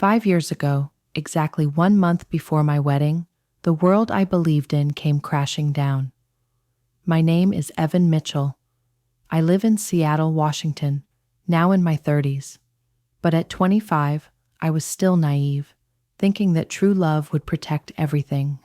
5 years ago, exactly 1 month before my wedding, the world I believed in came crashing down. My name is Evan Mitchell. I live in Seattle, Washington, now in my 30s. But at 25, I was still naive, thinking that true love would protect everything.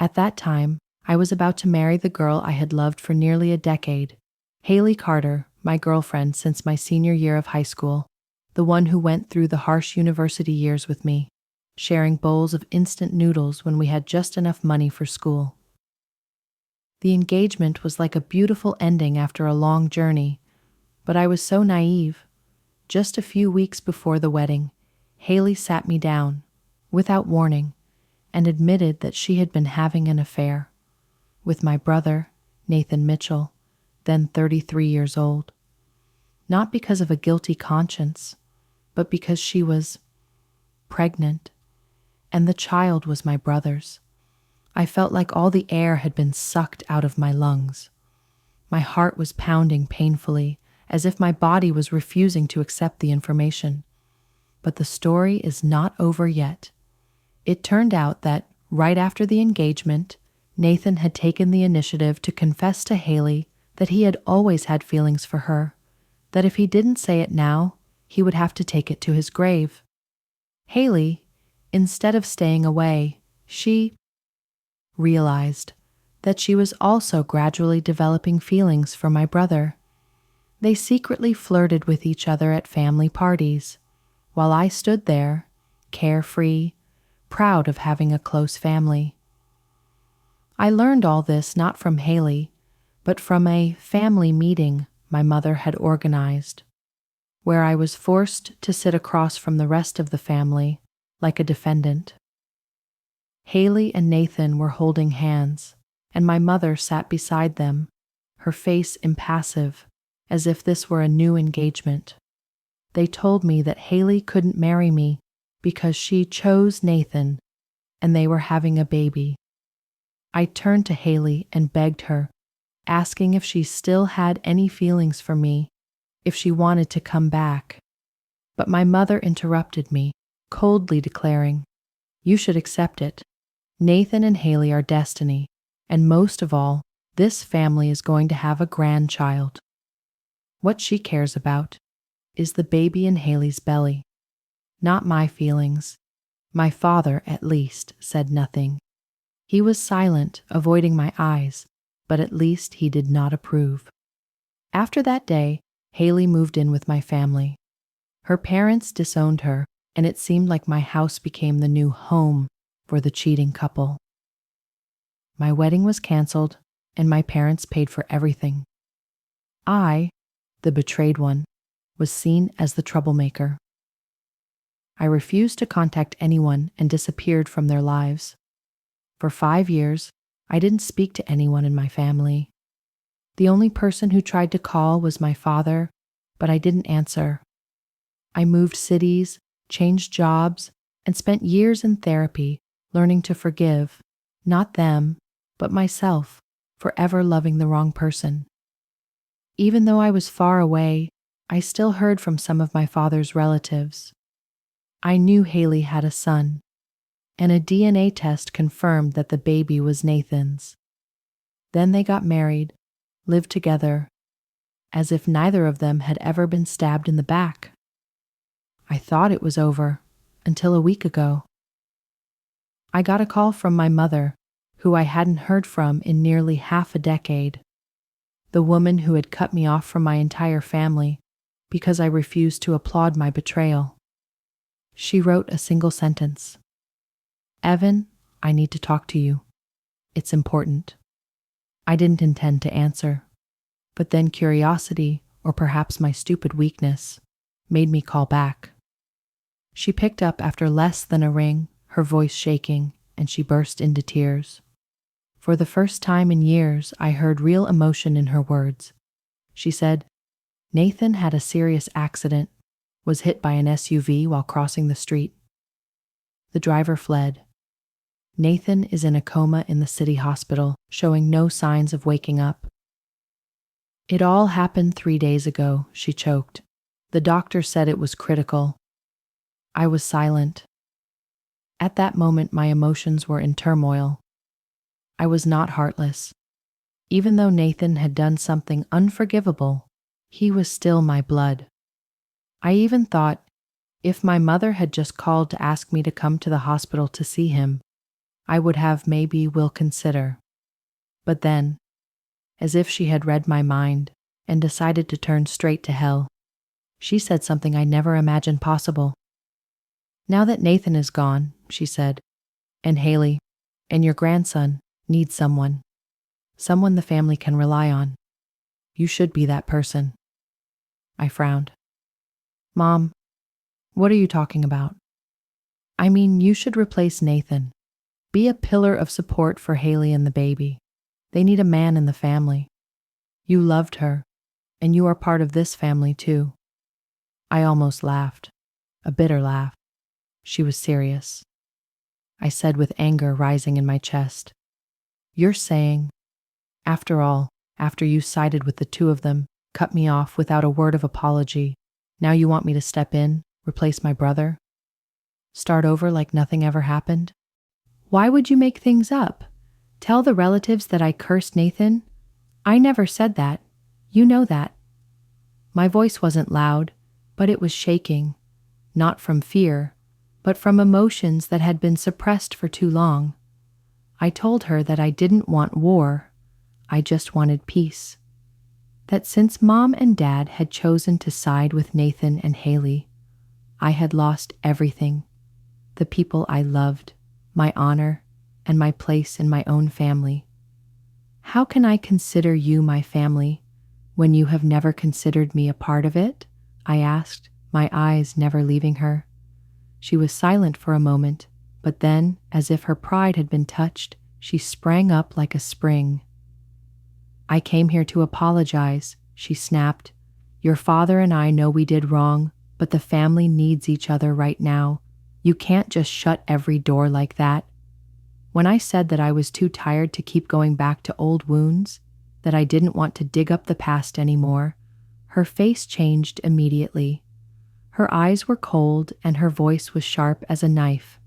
At that time, I was about to marry the girl I had loved for nearly a decade, Haley Carter, my girlfriend since my senior year of high school, the one who went through the harsh university years with me, sharing bowls of instant noodles when we had just enough money for school. The engagement was like a beautiful ending after a long journey, but I was so naive. Just a few weeks before the wedding, Haley sat me down, without warning, and admitted that she had been having an affair with my brother, Nathan Mitchell, then 33 years old. Not because of a guilty conscience, but because she was pregnant, and the child was my brother's. I felt like all the air had been sucked out of my lungs. My heart was pounding painfully, as if my body was refusing to accept the information. But the story is not over yet. It turned out that, right after the engagement, Nathan had taken the initiative to confess to Haley that he had always had feelings for her, that if he didn't say it now, he would have to take it to his grave. Haley, instead of staying away, she realized that she was also gradually developing feelings for my brother. They secretly flirted with each other at family parties, while I stood there, carefree, proud of having a close family. I learned all this not from Haley, but from a family meeting my mother had organized, where I was forced to sit across from the rest of the family like a defendant. Haley and Nathan were holding hands, and my mother sat beside them, her face impassive, as if this were a new engagement. They told me that Haley couldn't marry me because she chose Nathan, and they were having a baby. I turned to Haley and begged her, asking if she still had any feelings for me, if she wanted to come back. But my mother interrupted me, coldly declaring, "You should accept it. Nathan and Haley are destiny, and most of all, this family is going to have a grandchild. What she cares about is the baby in Haley's belly, not my feelings." My father, at least, said nothing. He was silent, avoiding my eyes, but at least he did not approve. After that day, Haley moved in with my family. Her parents disowned her, and it seemed like my house became the new home for the cheating couple. My wedding was canceled, and my parents paid for everything. I, the betrayed one, was seen as the troublemaker. I refused to contact anyone and disappeared from their lives. For 5 years, I didn't speak to anyone in my family. The only person who tried to call was my father, but I didn't answer. I moved cities, changed jobs, and spent years in therapy learning to forgive, not them, but myself, for ever loving the wrong person. Even though I was far away, I still heard from some of my father's relatives. I knew Haley had a son, and a DNA test confirmed that the baby was Nathan's. Then they got married, lived together, as if neither of them had ever been stabbed in the back. I thought it was over, until a week ago. I got a call from my mother, who I hadn't heard from in nearly half a decade, the woman who had cut me off from my entire family because I refused to applaud my betrayal. She wrote a single sentence. "Evan, I need to talk to you. It's important." I didn't intend to answer, but then curiosity, or perhaps my stupid weakness, made me call back. She picked up after less than a ring, her voice shaking, and she burst into tears. For the first time in years, I heard real emotion in her words. She said, "Nathan had a serious accident, was hit by an SUV while crossing the street. The driver fled. Nathan is in a coma in the city hospital, showing no signs of waking up." "It all happened 3 days ago," she choked. "The doctor said it was critical." I was silent, At that moment, my emotions were in turmoil. I was not heartless. Even though Nathan had done something unforgivable, he was still my blood. I even thought, if my mother had just called to ask me to come to the hospital to see him, I would have maybe will consider. But then, as if she had read my mind and decided to turn straight to hell, she said something I never imagined possible. Now that Nathan is gone, she said, and Haley and your grandson need someone the family can rely on. You should be that person. I frowned. Mom, what are you talking about? I mean, you should replace Nathan. Be a pillar of support for Haley and the baby. They need a man in the family. You loved her, and you are part of this family too. I almost laughed, a bitter laugh. She was serious. I said with anger rising in my chest, You're saying, after all, after you sided with the two of them, cut me off without a word of apology, now you want me to step in, replace my brother? Start over like nothing ever happened? Why would you make things up? Tell the relatives that I cursed Nathan? I never said that. You know that. My voice wasn't loud, but it was shaking, not from fear, but from emotions that had been suppressed for too long. I told her that I didn't want war. I just wanted peace. That since Mom and Dad had chosen to side with Nathan and Haley, I had lost everything. The people I loved, my honor, and my place in my own family. How can I consider you my family when you have never considered me a part of it? I asked, my eyes never leaving her. She was silent for a moment, but then, as if her pride had been touched, she sprang up like a spring. I came here to apologize, she snapped. Your father and I know we did wrong, but the family needs each other right now. You can't just shut every door like that. When I said that I was too tired to keep going back to old wounds, that I didn't want to dig up the past anymore, her face changed immediately. Her eyes were cold and her voice was sharp as a knife.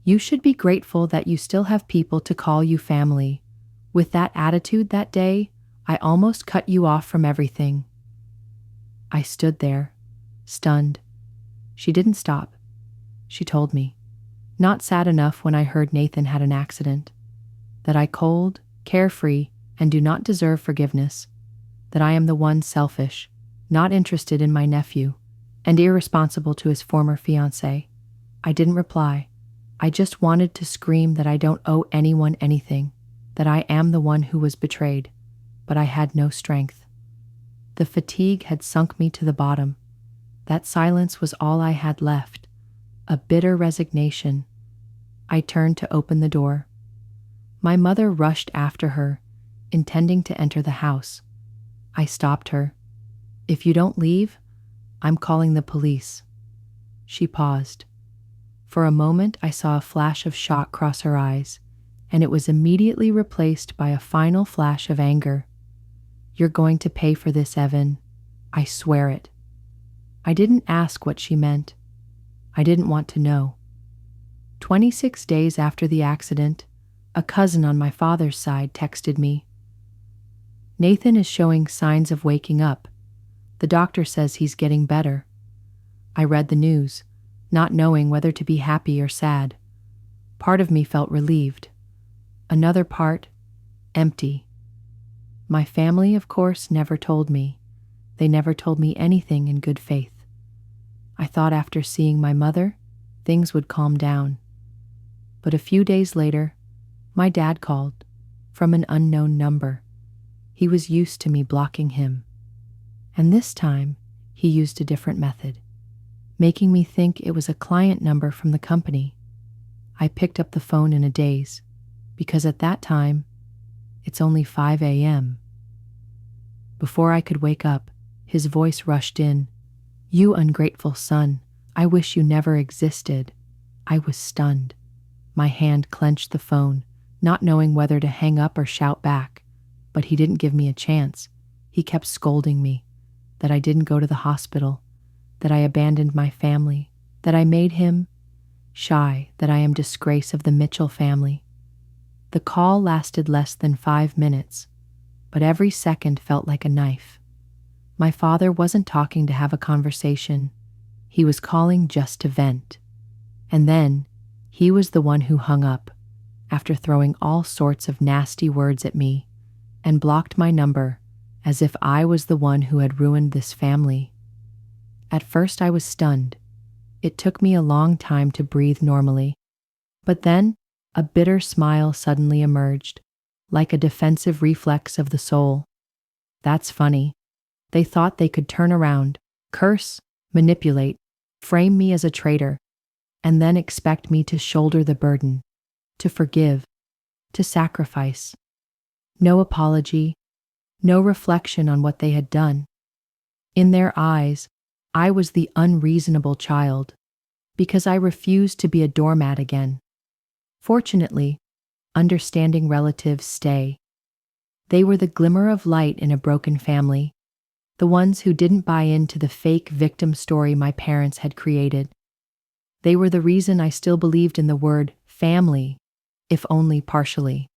You should be grateful that you still have people to call you family. With that attitude that day, I almost cut you off from everything. I stood there, stunned. She didn't stop. She told me, not sad enough when I heard Nathan had an accident, that I cold, carefree, and do not deserve forgiveness, that I am the one selfish, not interested in my nephew, and irresponsible to his former fiancée. I didn't reply. I just wanted to scream that I don't owe anyone anything, that I am the one who was betrayed, but I had no strength. The fatigue had sunk me to the bottom. That silence was all I had left, a bitter resignation. I turned to open the door. My mother rushed after her, intending to enter the house. I stopped her. If you don't leave, I'm calling the police. She paused. For a moment, I saw a flash of shock cross her eyes, and it was immediately replaced by a final flash of anger. You're going to pay for this, Evan. I swear it. I didn't ask what she meant. I didn't want to know. 26 days after the accident, a cousin on my father's side texted me. Nathan is showing signs of waking up. The doctor says he's getting better. I read the news, not knowing whether to be happy or sad. Part of me felt relieved. Another part, empty. My family, of course, never told me. They never told me anything in good faith. I thought after seeing my mother, things would calm down. But a few days later, my dad called, from an unknown number. He was used to me blocking him. And this time, he used a different method, making me think it was a client number from the company. I picked up the phone in a daze, because at that time, it's only 5 a.m. Before I could wake up, his voice rushed in. You ungrateful son, I wish you never existed. I was stunned. My hand clenched the phone, not knowing whether to hang up or shout back. But he didn't give me a chance. He kept scolding me, that I didn't go to the hospital, that I abandoned my family, that I made him. shy, that I am disgrace of the Mitchell family. The call lasted less than 5 minutes, but every second felt like a knife. My father wasn't talking to have a conversation. He was calling just to vent. And then, he was the one who hung up, after throwing all sorts of nasty words at me, and blocked my number, as if I was the one who had ruined this family. At first I was stunned. It took me a long time to breathe normally. But then, a bitter smile suddenly emerged, like a defensive reflex of the soul. That's funny. They thought they could turn around, curse, manipulate, frame me as a traitor, and then expect me to shoulder the burden, to forgive, to sacrifice. No apology, no reflection on what they had done. In their eyes, I was the unreasonable child, because I refused to be a doormat again. Fortunately, understanding relatives stay. They were the glimmer of light in a broken family, the ones who didn't buy into the fake victim story my parents had created. They were the reason I still believed in the word family, if only partially.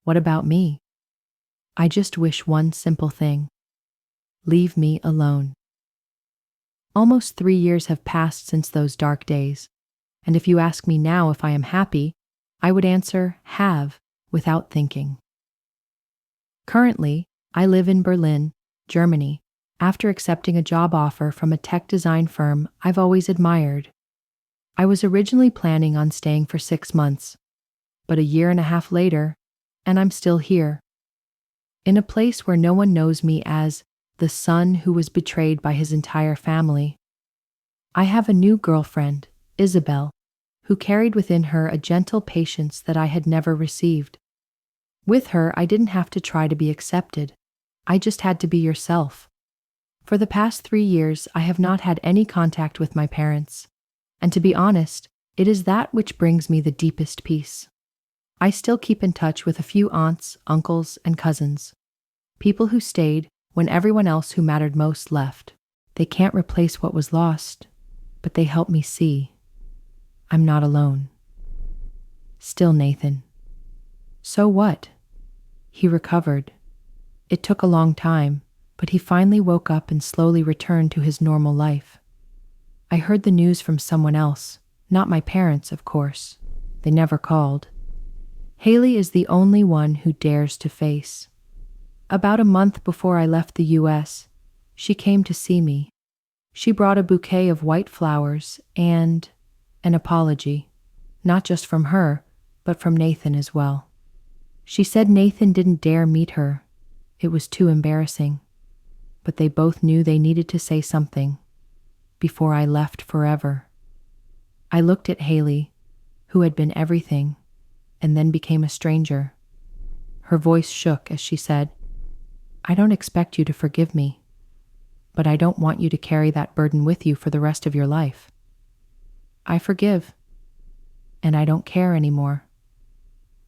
What about me? I just wish one simple thing. Leave me alone. Almost 3 years have passed since those dark days, and if you ask me now if I am happy, I would answer have, without thinking. Currently, I live in Berlin, Germany, after accepting a job offer from a tech design firm I've always admired. I was originally planning on staying for 6 months, but a year and a half later, and I'm still here. In a place where no one knows me as the son who was betrayed by his entire family. I have a new girlfriend, Isabel, who carried within her a gentle patience that I had never received. With her, I didn't have to try to be accepted. I just had to be yourself. For the past 3 years, I have not had any contact with my parents. And to be honest, it is that which brings me the deepest peace. I still keep in touch with a few aunts, uncles, and cousins. People who stayed when everyone else who mattered most left. They can't replace what was lost, but they help me see I'm not alone. Still Nathan. So what? He recovered. It took a long time, but he finally woke up and slowly returned to his normal life. I heard the news from someone else, not my parents, of course. They never called. Haley is the only one who dares to face. About a month before I left the US, she came to see me. She brought a bouquet of white flowers and an apology, not just from her, but from Nathan as well. She said Nathan didn't dare meet her. It was too embarrassing. But they both knew they needed to say something before I left forever. I looked at Haley, who had been everything, and then became a stranger. Her voice shook as she said, I don't expect you to forgive me, but I don't want you to carry that burden with you for the rest of your life. I forgive, and I don't care anymore.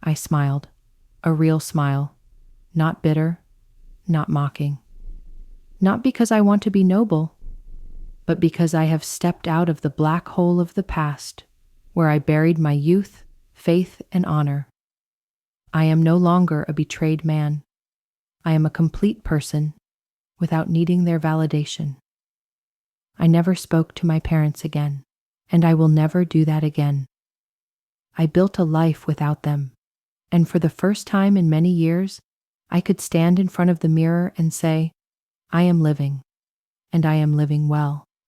I smiled, a real smile, not bitter, not mocking. Not because I want to be noble, but because I have stepped out of the black hole of the past, where I buried my youth, faith, and honor. I am no longer a betrayed man. I am a complete person, without needing their validation. I never spoke to my parents again, and I will never do that again. I built a life without them, and for the first time in many years, I could stand in front of the mirror and say, I am living, and I am living well.